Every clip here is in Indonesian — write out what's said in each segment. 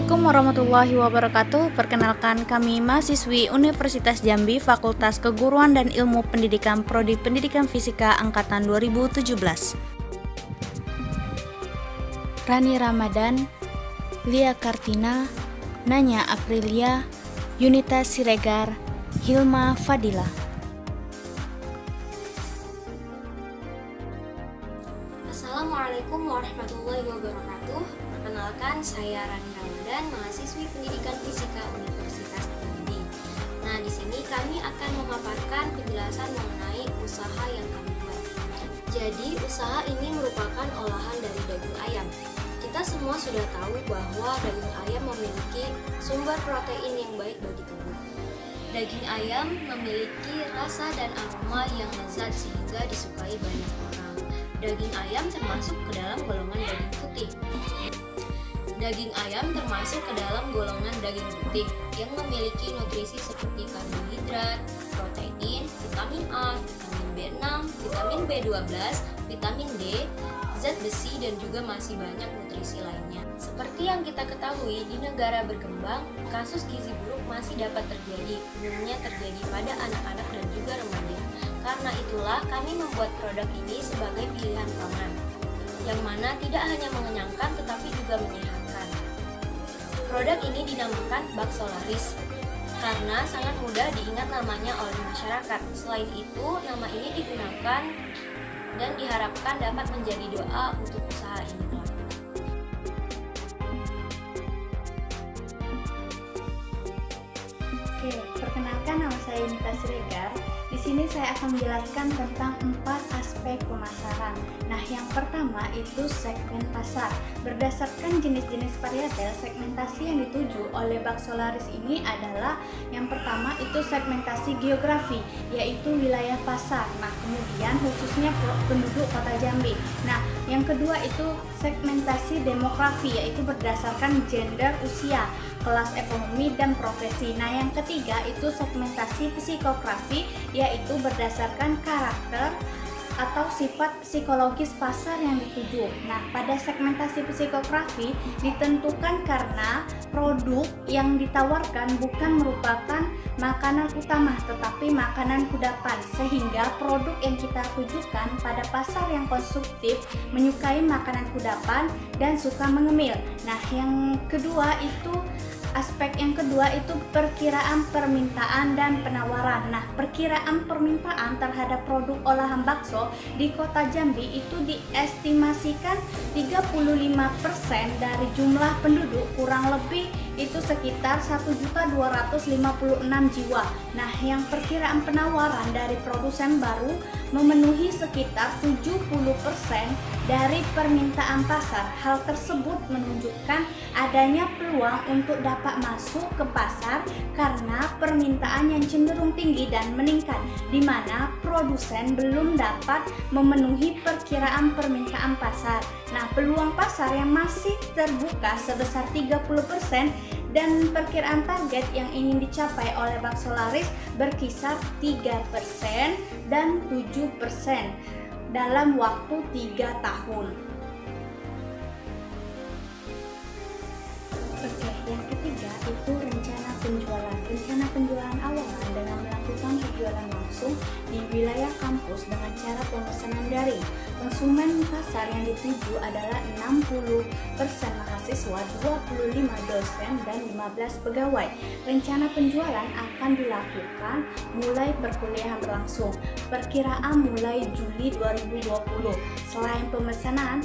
Assalamualaikum warahmatullahi wabarakatuh. Perkenalkan, kami mahasiswi Universitas Jambi Fakultas Keguruan dan Ilmu Pendidikan Prodi Pendidikan Fisika Angkatan 2017. Rani Ramadan, Lia Kartina, Nanya Aprilia, Yunita Siregar, Hilma Fadila. Assalamualaikum warahmatullahi wabarakatuh. Perkenalkan, saya Rani Ramadan, mahasiswi Pendidikan Fisika Universitas Jambi. Nah, di sini kami akan memaparkan penjelasan mengenai usaha yang kami buat. Jadi, usaha ini merupakan olahan dari daging ayam. Kita semua sudah tahu bahwa daging ayam memiliki sumber protein yang baik bagi tubuh. Daging ayam memiliki rasa dan aroma yang lezat sehingga disukai banyak orang. Daging ayam termasuk ke dalam golongan daging putih. Daging ayam termasuk ke dalam golongan daging putih yang memiliki nutrisi seperti karbohidrat, protein, vitamin A, vitamin B6, vitamin B12, vitamin D, zat besi, dan juga masih banyak nutrisi lainnya. Seperti yang kita ketahui, di negara berkembang, kasus gizi buruk masih dapat terjadi, umumnya terjadi pada anak-anak dan juga remaja. Karena itulah kami membuat produk ini sebagai pilihan pangan, yang mana tidak hanya mengenyangkan tetapi juga menyehatkan. Produk ini dinamakan bakso laris, karena sangat mudah diingat namanya oleh masyarakat. Selain itu, nama ini digunakan dan diharapkan dapat menjadi doa untuk usaha ini kelak. Oke, perkenalkan, nama saya Yunita Siregar. Di sini saya akan menjelaskan tentang 4 aspek pemasaran. Nah, yang pertama itu segmen pasar. Berdasarkan jenis-jenis varietal, segmentasi yang dituju oleh bakso laris ini adalah yang pertama itu segmentasi geografi, yaitu wilayah pasar. Nah, kemudian khususnya penduduk Kota Jambi. Nah, yang kedua itu segmentasi demografi, yaitu berdasarkan gender, usia, kelas ekonomi, dan profesi. Nah, yang ketiga itu segmentasi psikografi, yaitu berdasarkan karakter atau sifat psikologis pasar yang dituju. Nah, pada segmentasi psikografi ditentukan karena produk yang ditawarkan bukan merupakan makanan utama tetapi makanan kudapan, sehingga produk yang kita tujukan pada pasar yang konsumtif menyukai makanan kudapan dan suka mengemil. Nah, yang kedua itu aspek yang kedua itu perkiraan permintaan dan penawaran. Nah, perkiraan permintaan terhadap produk olahan bakso di Kota Jambi itu diestimasikan 35% dari jumlah penduduk, kurang lebih itu sekitar 1.256 jiwa. Nah, yang perkiraan penawaran dari produsen baru memenuhi sekitar 70% dari permintaan pasar. Hal tersebut menunjukkan adanya peluang untuk dapat masuk ke pasar karena permintaan yang cenderung tinggi dan meningkat, di mana produsen belum dapat memenuhi perkiraan permintaan pasar. Nah, peluang pasar yang masih terbuka sebesar 30% dan perkiraan target yang ingin dicapai oleh bakso laris berkisar 3% dan 7% dalam waktu 3 tahun. Oke, yang ketiga itu rencana penjualan. Rencana penjualan awalan dengan melakukan penjualan langsung di wilayah kampus dengan cara pemesanan daring. Konsumen pasar yang dituju adalah 60% mahasiswa, 25 dosen, dan 15 pegawai. Rencana penjualan akan dilakukan mulai perkuliahan berlangsung. Perkiraan mulai Juli 2020. Selain pemesanan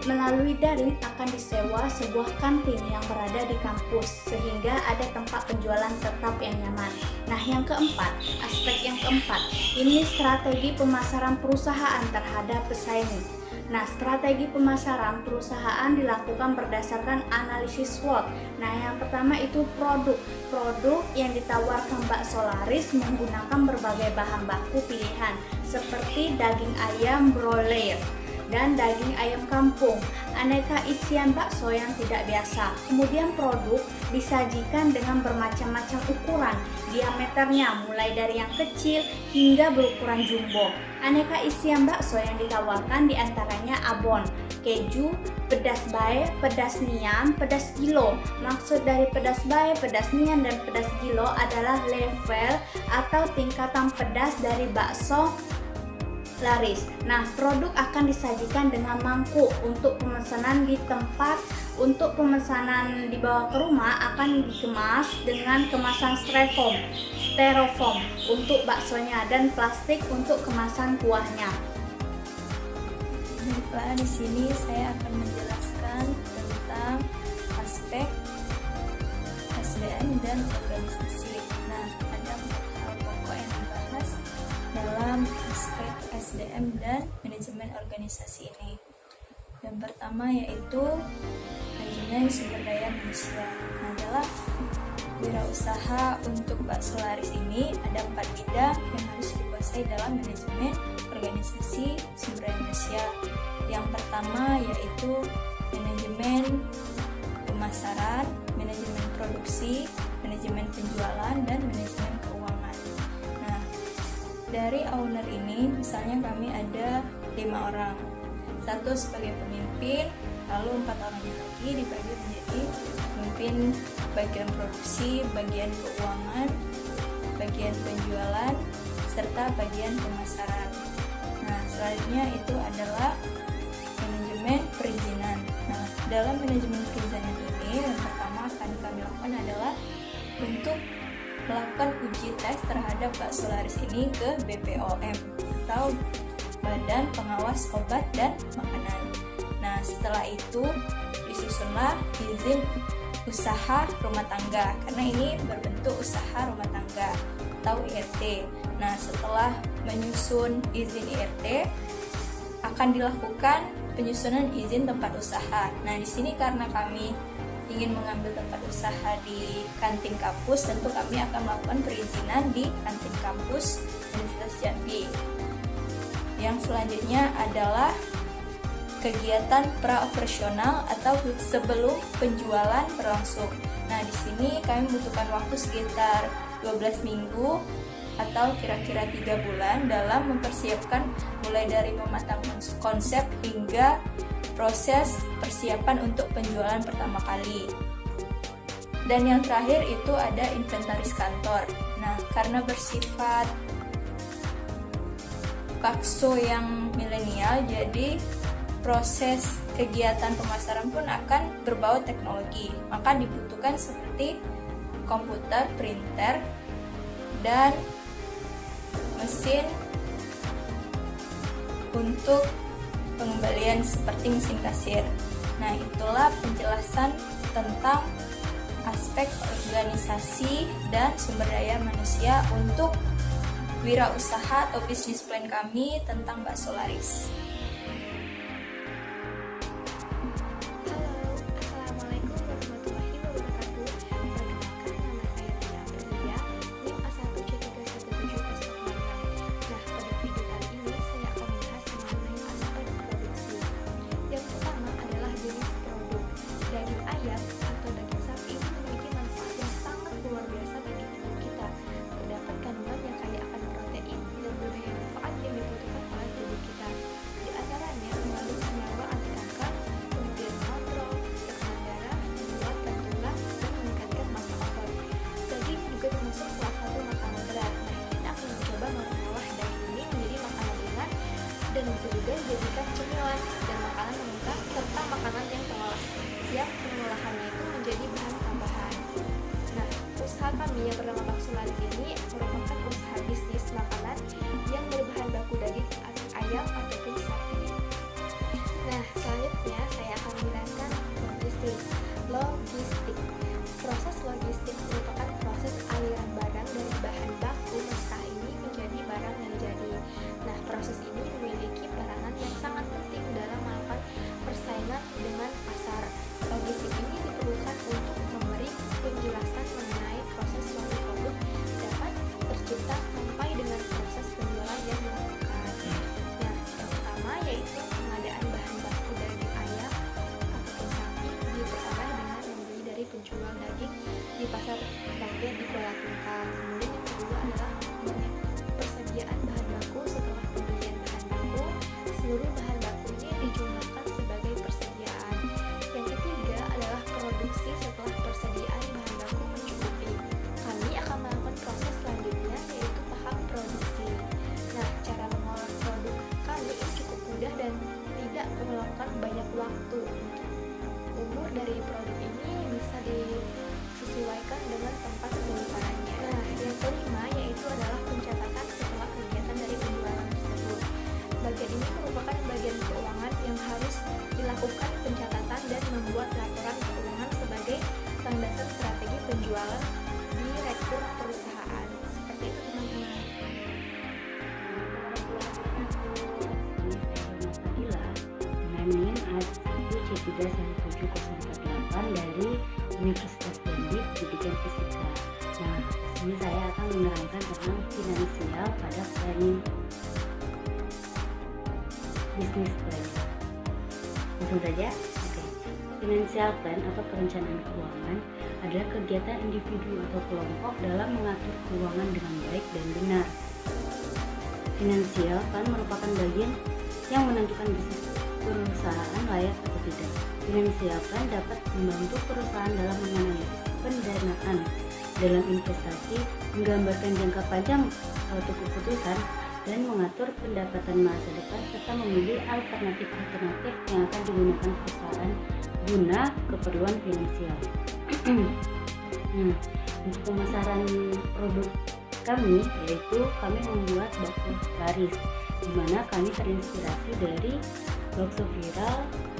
melalui daring, akan disewa sebuah kantin yang berada di kampus sehingga ada tempat penjualan tetap yang nyaman. Nah, yang keempat, aspek yang keempat, ini strategi pemasaran perusahaan terhadap pesaing. Nah, strategi pemasaran perusahaan dilakukan berdasarkan analisis SWOT. Nah, yang pertama itu produk yang ditawarkan bakso laris menggunakan berbagai bahan baku pilihan seperti daging ayam broiler dan daging ayam kampung, aneka isian bakso yang tidak biasa. Kemudian produk disajikan dengan bermacam-macam ukuran, diameternya mulai dari yang kecil hingga berukuran jumbo. Aneka isian bakso yang ditawarkan diantaranya abon, keju, pedas bae, pedas nian, pedas gilo. Maksud dari pedas bae, pedas nian, dan pedas gilo adalah level atau tingkatan pedas dari bakso laris. Nah, produk akan disajikan dengan mangkuk untuk pemesanan di tempat. Untuk pemesanan dibawa ke rumah akan dikemas dengan kemasan styrofoam untuk baksonya dan plastik untuk kemasan kuahnya. Baiklah, di sini saya akan menjelaskan tentang aspek SDM dan organisasi. Nah, ada 4 hal pokok yang dibahas dalam aspek SDM dan manajemen organisasi ini. Yang pertama yaitu manajemen sumber daya manusia. Nah, dalam wirausaha untuk bakso laris ini ada 4 bidang yang harus dikuasai dalam manajemen organisasi sumber daya manusia. Yang pertama yaitu manajemen pemasaran, manajemen produksi, manajemen penjualan, dan manajemen keuangan. Nah, dari owner ini misalnya kami ada 5 orang, 1 sebagai pemimpin, lalu 4 orangnya lagi dibagi menjadi pemimpin bagian produksi, bagian keuangan, bagian penjualan, serta bagian pemasaran. Nah, selanjutnya itu adalah manajemen perizinan. Nah, dalam manajemen perizinan ini yang pertama akan kami lakukan adalah untuk melakukan uji tes terhadap bakso laris ini ke BPOM atau Badan Pengawas Obat dan Makanan. Nah, setelah itu disusunlah izin usaha rumah tangga, karena ini berbentuk usaha rumah tangga atau IRT. Nah, setelah menyusun izin IRT, akan dilakukan penyusunan izin tempat usaha. Nah, di sini karena kami ingin mengambil tempat usaha di kantin kampus, tentu kami akan melakukan perizinan di kantin kampus Universitas Jambi. Yang selanjutnya adalah kegiatan praoperasional atau sebelum penjualan berlangsung. Nah, di sini kami membutuhkan waktu sekitar 12 minggu atau kira-kira 3 bulan dalam mempersiapkan mulai dari mematangkan konsep hingga proses persiapan untuk penjualan pertama kali. Dan yang terakhir itu ada inventaris kantor. Nah, karena bersifat bakso yang milenial, jadi proses kegiatan pemasaran pun akan berbau teknologi. Maka dibutuhkan seperti komputer, printer, dan mesin untuk pengembalian seperti mesin kasir. Nah, itulah penjelasan tentang aspek organisasi dan sumber daya manusia untuk wirausaha atau bisnis plan kami tentang bakso laris. Dan bisa juga dijadikan cemilan dan makanan pembuka serta makanan yang pengolahannya itu menjadi bahan tambahan. Nah, usaha kami yang bernama Bakso Laris ini merupakan usaha bisnis makanan yang berbahan baku daging ayam ataupun sapi. Nah, selanjutnya saya akan menjelaskan logistik. Proses logistik merupakan proses aliran barang dari bahan baku mentah ini menjadi barang yang jadi. Nah, proses ini memiliki peranan yang sangat penting dalam melakukan persaingan dengan pasar. Logistik ini diperlukan untuk memberi penjelasan mengenai proses suatu produk dapat tercipta sampai dengan proses penjualan yang dilakukan. Nah, yang pertama yaitu pengadaan bahan baku daging ayam ataupun sapi diperoleh dengan membeli dari penjual daging di pasar rakyat di Kuala Tungkal. Kemudian yang kedua adalah persediaan bahan baku. Setelah pembelian bahan baku, seluruh bahan baku ini dijumlahkan sebagai berjualan di rekrut perusahaan. Seperti itu teman-teman. Dengan NIM A1C317048 dari Universitas Bandung Pendidikan Fisika. Nah, ini saya akan menerangkan tentang finansial pada planning business plan. Langsung saja. Oke. Financial plan atau perencanaan keuangan adalah kegiatan individu atau kelompok dalam mengatur keuangan dengan baik dan benar. Financial plan merupakan bagian yang menentukan bisnis perusahaan layak atau tidak. Financial plan dapat membantu perusahaan dalam menganalisis pendanaan dalam investasi, menggambarkan jangka panjang suatu keputusan, dan mengatur pendapatan masa depan serta memilih alternatif-alternatif yang akan digunakan perusahaan guna keperluan finansial. Nah, untuk pemasaran produk kami, yaitu kami membuat bakso laris, di mana kami terinspirasi dari bakso viral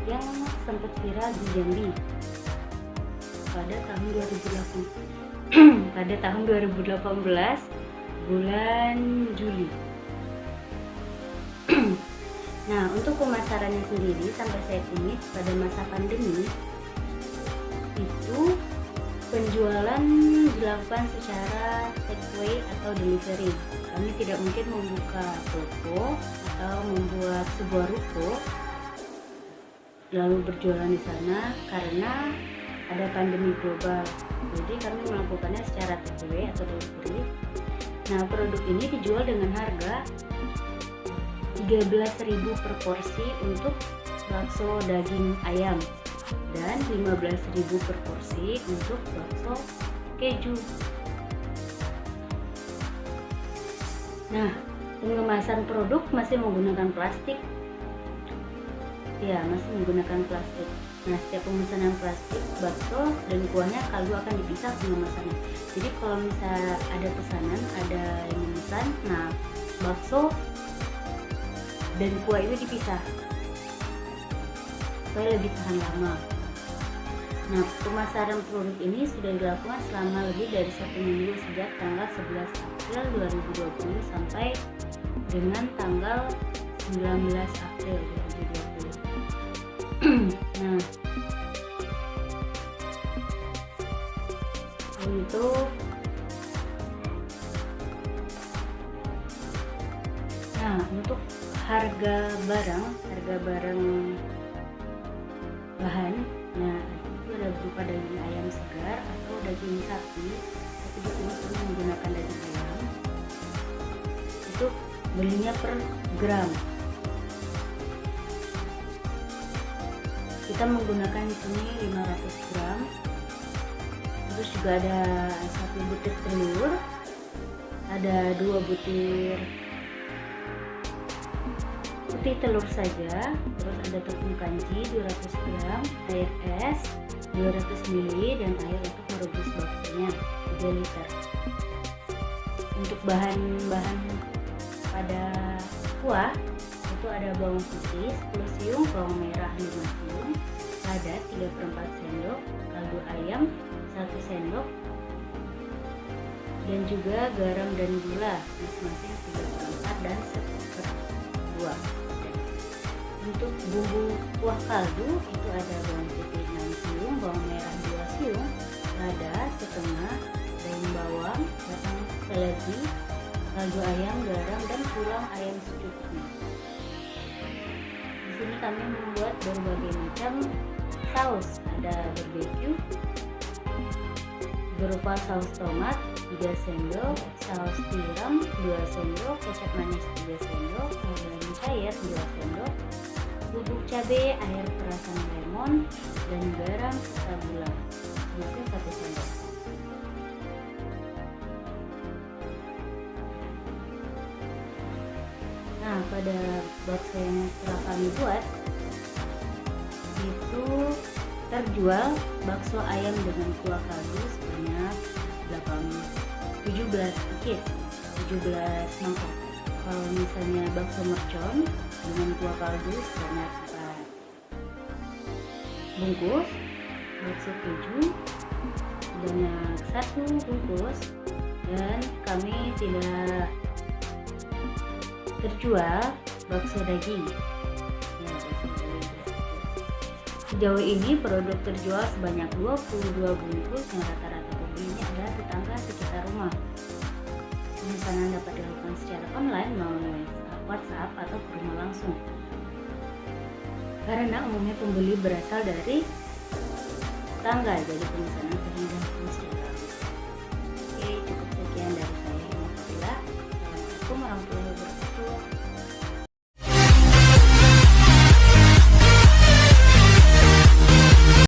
yang sempat viral di Jambi pada tahun 2018 bulan Juli. Nah, untuk pemasarannya sendiri sampai saat ini pada masa pandemi itu penjualan dilakukan secara takeaway atau delivery. Kami tidak mungkin membuka toko atau membuat sebuah ruko lalu berjualan di sana karena ada pandemi global. Jadi kami melakukannya secara takeaway atau delivery. Nah, produk ini dijual dengan harga 13.000 per porsi untuk bakso daging ayam dan 15.000 per porsi untuk bakso keju. Nah, pengemasan produk masih menggunakan plastik. Ya, masih menggunakan plastik. Nah, setiap pemesanan plastik, bakso dan kuahnya kaldu akan dipisah pengemasannya. Jadi kalau misalnya ada pesanan, ada yang memesan, nah bakso dan kuah itu dipisah supaya lebih tahan lama. Nah, pemasaran produk ini sudah dilakukan selama lebih dari 1 minggu sejak tanggal 11 April 2020 sampai dengan tanggal 19 April 2020. Nah, untuk harga barang bahan, nah itu ada berupa daging ayam segar atau daging sapi, tapi di sini kami menggunakan daging ayam. Itu belinya per gram. Kita menggunakan di sini 500 gram. Terus juga ada 1 butir telur, ada 2 butir putih telur saja, terus ada tepung kanji 200 gram, air es 200 ml, dan air untuk merebus baksonya 3 liter. Untuk bahan-bahan pada kuah itu ada bawang putih 10 siung, bawang merah 5 siung, lada 3/4 sendok, kaldu ayam 1 sendok, dan juga garam dan gula masing-masing 3/4 dan 1/2. Untuk bumbu kuah kaldu itu ada bawang putih 6 siung, bawang merah 2 siung, lada setengah, daun bawang, batang seledri, kaldu ayam, garam, dan tulang ayam secukupnya. Di sini kami membuat berbagai macam saus, ada barbecue berupa saus tomat 3 sendok, saus tiram 2 sendok, kecap manis 3 sendok, garam cair 2 sendok, bubuk cabai, air perasan lemon, dan garam serta gula masing 1 sendok. Nah, pada bakso yang telah kami buat itu terjual bakso ayam dengan kuah kaldu sebanyak 17 mangkok. Kalau misalnya bakso mercon dengan kuah kaldu sebanyak 4 bungkus, bakso keju sebanyak satu bungkus dan kami tidak terjual bakso daging. Ya, bakso daging. Sejauh ini produk terjual sebanyak 22 bungkus yang rata-rata pembelinya adalah tetangga sekitar rumah. Pemesanan dapat dilakukan secara online melalui WhatsApp atau ke rumah langsung. Karena umumnya pembeli berasal dari tetangga, jadi pemesanan sering dilakukan secara langsung. Oke, cukup sekian dari saya. Assalamualaikum warahmatullahi wabarakatuh.